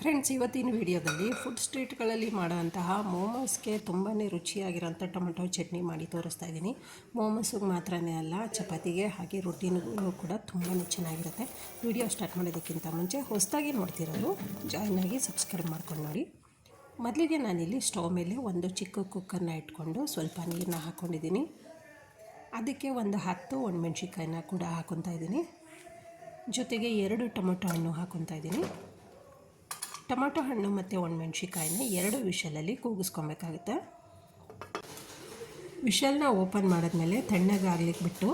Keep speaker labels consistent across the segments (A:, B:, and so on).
A: Friends, ಇವತ್ತಿನ ವಿಡಿಯೋದಲ್ಲಿ food ಸ್ಟ್ರೀಟ್ಗಳಲ್ಲಿ ಮಾಡೋಂತಹ ಮೋಮೋಸ್ಗೆ ತುಂಬಾ ರುಚಿಯಾಗಿರೋಂಥ ಟೊಮೆಟೊ ಚಟ್ನಿ ಮಾಡಿ ತೋರಿಸ್ತಾ ಇದ್ದೀನಿ. ಮೋಮೋಸ್ಗೆ ಮಾತ್ರನೇ ಅಲ್ಲ, ಚಪಾತಿಗೆ ಹಾಗೆ ರೊಟ್ಟಿನೂ ಕೂಡ ತುಂಬಾ ಚೆನ್ನಾಗಿರುತ್ತೆ. ವಿಡಿಯೋ ಸ್ಟಾರ್ಟ್ ಮಾಡೋದಕ್ಕಿಂತ ಮುಂಚೆ ಹೊಸದಾಗಿ ನೋಡ್ತಿರೋರು ಜಾಯ್ನ್ ಆಗಿ ಸಬ್ಸ್ಕ್ರೈಬ್ ಮಾಡ್ಕೊಂಡು ನೋಡಿ. ಮೊದಲಿಗೆ ನಾನಿಲ್ಲಿ ಸ್ಟವ್ ಮೇಲೆ ಒಂದು ಚಿಕ್ಕ ಕುಕ್ಕರ್ನ ಇಟ್ಕೊಂಡು ಸ್ವಲ್ಪ ನೀರನ್ನ ಹಾಕ್ಕೊಂಡಿದ್ದೀನಿ. ಅದಕ್ಕೆ ಒಂದು 10 ಒಣಮೆಣ್ಸಿಕಾಯಿನ ಕೂಡ ಹಾಕ್ಕೊತಾ ಇದ್ದೀನಿ. ಜೊತೆಗೆ 2 ಟೊಮೆಟೊ ಹಣ್ಣು ಹಾಕ್ಕೊತಾ ಇದ್ದೀನಿ. ಟೊಮೆಟೊ ಹಣ್ಣು ಮತ್ತು ಒಣಮೆಣ್ಸಿಕಾಯಿನ 2 ವಿಷಲಲ್ಲಿ ಕೂಗಿಸ್ಕೊಬೇಕಾಗುತ್ತೆ. ವಿಷಲ್ನ ಓಪನ್ ಮಾಡಿದ್ಮೇಲೆ ತಣ್ಣಗಾಗ್ಲಿಕ್ಕೆ ಬಿಟ್ಟು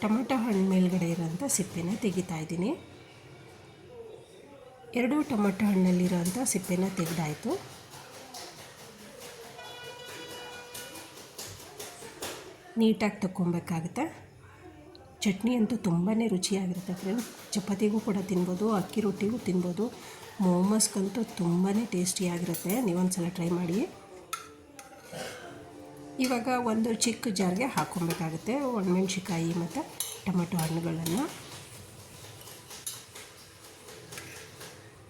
A: ಟೊಮೆಟೊ ಹಣ್ಣು ಮೇಲ್ಗಡೆ ಇರೋಂಥ ಸಿಪ್ಪೆನ ತೆಗಿತಾ ಇದ್ದೀನಿ. 2 ಟೊಮೆಟೊ ಹಣ್ಣಲ್ಲಿರೋಂಥ ಸಿಪ್ಪೆನ ತೆಗೆದಾಯಿತು. ನೀಟಾಗಿ ತಗೊಬೇಕಾಗುತ್ತೆ. ಚಟ್ನಿ ಅಂತೂ ತುಂಬಾ ರುಚಿಯಾಗಿರುತ್ತೆ ಫ್ರೆಂಡ್ಸ್. ಚಪಾತಿಗೂ ಕೂಡ ತಿನ್ಬೋದು, ಅಕ್ಕಿ ರೊಟ್ಟಿಗೂ ತಿನ್ಬೋದು. ಮೋಮೋಸ್ಗಂತೂ ತುಂಬಾ ಟೇಸ್ಟಿಯಾಗಿರುತ್ತೆ. ನೀವೊಂದು ಸಲ ಟ್ರೈ ಮಾಡಿ. ಇವಾಗ ಒಂದು ಚಿಕ್ಕ ಜಾರ್ಗೆ ಹಾಕ್ಕೊಬೇಕಾಗುತ್ತೆ ಒಣಮೆಣ್ಸಿಕಾಯಿ ಮತ್ತು ಟೊಮೆಟೊ ಹಣ್ಣುಗಳನ್ನು.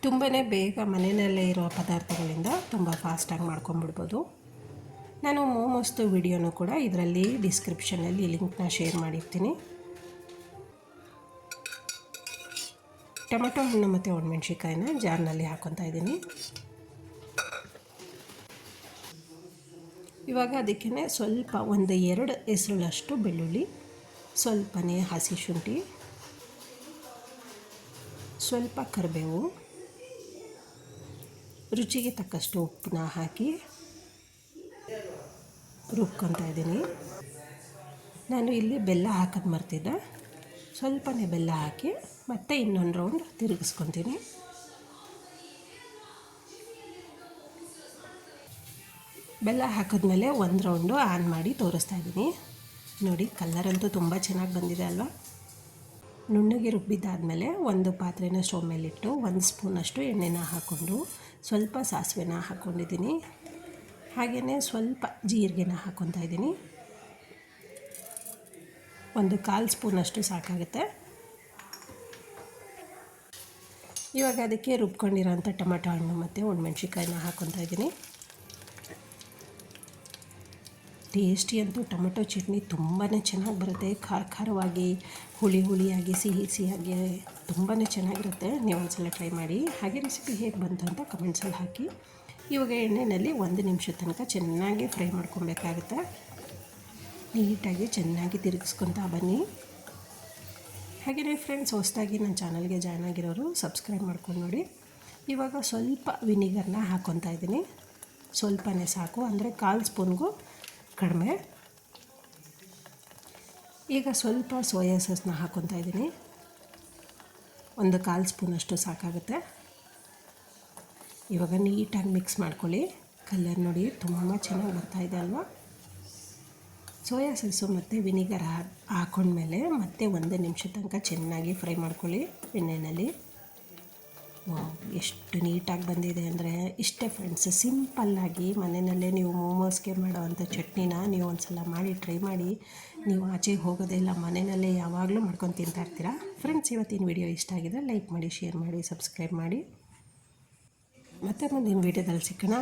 A: ತುಂಬಾ ಬೇಗ ಮನೆಯಲ್ಲೇ ಇರೋ ಪದಾರ್ಥಗಳಿಂದ ತುಂಬ ಫಾಸ್ಟಾಗಿ ಮಾಡ್ಕೊಂಬಿಡ್ಬೋದು. ನಾನು ಮೋಮೋಸ್ದು ವಿಡಿಯೋನೂ ಕೂಡ ಇದರಲ್ಲಿ ಡಿಸ್ಕ್ರಿಪ್ಷನಲ್ಲಿ ಲಿಂಕ್ನ ಶೇರ್ ಮಾಡಿರ್ತೀನಿ. ಟೊಮೆಟೊ ಹಣ್ಣು ಮತ್ತು ಒಣಮೆಣ್ಸಿಕಾಯಿನ ಜಾರ್ನಲ್ಲಿ ಹಾಕ್ಕೊತಾ ಇದ್ದೀನಿ. ಇವಾಗ ಅದಕ್ಕೆ ಸ್ವಲ್ಪ ಒಂದು 2 ಹೆಸರುಳಷ್ಟು ಬೆಳ್ಳುಳ್ಳಿ, ಸ್ವಲ್ಪನೇ ಹಸಿ ಶುಂಠಿ, ಸ್ವಲ್ಪ ಕರಿಬೇವು, ರುಚಿಗೆ ತಕ್ಕಷ್ಟು ಉಪ್ಪನ್ನ ಹಾಕಿ ರುಬ್ಕೊತಾ ಇದ್ದೀನಿ. ನಾನು ಇಲ್ಲಿ ಬೆಲ್ಲ ಹಾಕೋದು ಮರ್ತಿದ್ದೆ. ಸ್ವಲ್ಪನೇ ಬೆಲ್ಲ ಹಾಕಿ ಮತ್ತೆ ಇನ್ನೊಂದು ರೌಂಡ್ ತಿರುಗಿಸ್ಕೊತೀನಿ. ಬೆಲ್ಲ ಹಾಕಿದ್ಮೇಲೆ ಒಂದು ರೌಂಡು ಆನ್ ಮಾಡಿ ತೋರಿಸ್ತಾ ಇದ್ದೀನಿ. ನೋಡಿ, ಕಲರಂತೂ ತುಂಬ ಚೆನ್ನಾಗಿ ಬಂದಿದೆ ಅಲ್ವಾ. ನುಣ್ಣಗೆ ರುಬ್ಬಿದ್ದಾದಮೇಲೆ ಒಂದು ಪಾತ್ರೆನ ಸ್ಟವ್ ಮೇಲಿಟ್ಟು 1 ಸ್ಪೂನಷ್ಟು ಎಣ್ಣೆನ ಹಾಕ್ಕೊಂಡು ಸ್ವಲ್ಪ ಸಾಸಿವೆನ ಹಾಕ್ಕೊಂಡಿದ್ದೀನಿ. ಹಾಗೆಯೇ ಸ್ವಲ್ಪ ಜೀರಿಗೆನ ಹಾಕ್ಕೊತಾ ಇದ್ದೀನಿ. ಒಂದು 1/4 ಸ್ಪೂನಷ್ಟು ಸಾಕಾಗುತ್ತೆ. ಇವಾಗ ಅದಕ್ಕೆ ರುಬ್ಕೊಂಡಿರೋಂಥ ಟೊಮೆಟೊ ಹಣ್ಣು ಮತ್ತು ಒಣಮೆಣ್ಸಿಕಾಯಿನ ಹಾಕ್ಕೊತಾ ಇದ್ದೀನಿ. ಟೇಸ್ಟಿ ಅಂತೂ ಟೊಮೆಟೊ ಚಟ್ನಿ ತುಂಬಾ ಚೆನ್ನಾಗಿ ಬರುತ್ತೆ. ಖಾರವಾಗಿ, ಹುಳಿಯಾಗಿ, ಸಿಹಿಯಾಗಿ ತುಂಬಾ ಚೆನ್ನಾಗಿರುತ್ತೆ. ನೀವು ಒಂದ್ಸಲ ಟ್ರೈ ಮಾಡಿ. ಹಾಗೆ ರೆಸಿಪಿ ಹೇಗೆ ಬಂತು ಅಂತ ಕಮೆಂಟ್ಸಲ್ಲಿ ಹಾಕಿ. ಇವಾಗ ಎಣ್ಣೆಯಲ್ಲಿ 1 ನಿಮಿಷದ ತನಕ ಚೆನ್ನಾಗಿ ಫ್ರೈ ಮಾಡ್ಕೊಬೇಕಾಗುತ್ತೆ. ನೀಟಾಗಿ ಚೆನ್ನಾಗಿ ತಿರುಗಿಸ್ಕೊತಾ ಬನ್ನಿ. ಹಾಗೆಯೇ ಫ್ರೆಂಡ್ಸ್, ಹೊಸದಾಗಿ ನನ್ನ ಚಾನಲ್ಗೆ ಜಾಯ್ನ್ ಆಗಿರೋರು ಸಬ್ಸ್ಕ್ರೈಬ್ ಮಾಡ್ಕೊಂಡು ನೋಡಿ. ಇವಾಗ ಸ್ವಲ್ಪ ವಿನಿಗರ್ನ ಹಾಕ್ಕೊತಾ ಇದ್ದೀನಿ. ಸ್ವಲ್ಪನೇ ಸಾಕು, ಅಂದರೆ 1/4 ಸ್ಪೂನ್ಗೂ ಕಡಿಮೆ. ಈಗ ಸ್ವಲ್ಪ ಸೋಯಾ ಸಾಸ್ನ ಹಾಕ್ಕೊತಾ ಇದ್ದೀನಿ. ಒಂದು 1/4 ಸ್ಪೂನಷ್ಟು ಸಾಕಾಗುತ್ತೆ. ಇವಾಗ ನೀಟಾಗಿ ಮಿಕ್ಸ್ ಮಾಡ್ಕೊಳ್ಳಿ. ಕಲರ್ ನೋಡಿ ತುಂಬ ಚೆನ್ನಾಗಿ ಬರ್ತಾಯಿದೆ ಅಲ್ವಾ. ಸೋಯಾ ಸಾಸು ಮತ್ತು ವಿನಿಗರ್ ಹಾಕ್ಕೊಂಡ್ಮೇಲೆ ಮತ್ತೆ 1 ನಿಮಿಷ ತನಕ ಚೆನ್ನಾಗಿ ಫ್ರೈ ಮಾಡ್ಕೊಳ್ಳಿ ಎಣ್ಣೆಯಲ್ಲಿ. ಎಷ್ಟು ನೀಟಾಗಿ ಬಂದಿದೆ ಅಂದರೆ ಇಷ್ಟೇ ಫ್ರೆಂಡ್ಸ್. ಸಿಂಪಲ್ಲಾಗಿ ಮನೆಯಲ್ಲೇ ನೀವು ಮೋಮೋಸ್ಗೆ ಮಾಡೋವಂಥ ಚಟ್ನಿನ ನೀವು ಒಂದು ಸಲ ಮಾಡಿ ಟ್ರೈ ಮಾಡಿ. ನೀವು ಆಚೆಗೆ ಹೋಗೋದೇ ಇಲ್ಲ, ಮನೆಯಲ್ಲೇ ಯಾವಾಗಲೂ ಮಾಡ್ಕೊಂಡು ತಿಂತಾ ಇರ್ತೀರಾ. ಫ್ರೆಂಡ್ಸ್, ಇವತ್ತಿನ ವಿಡಿಯೋ ಇಷ್ಟ ಆಗಿದೆ ಲೈಕ್ ಮಾಡಿ, ಶೇರ್ ಮಾಡಿ, ಸಬ್ಸ್ಕ್ರೈಬ್ ಮಾಡಿ. ಮತ್ತೆ ಮುಂದಿನ ವಿಡಿಯೋದಲ್ಲಿ ಸಿಗೋಣ.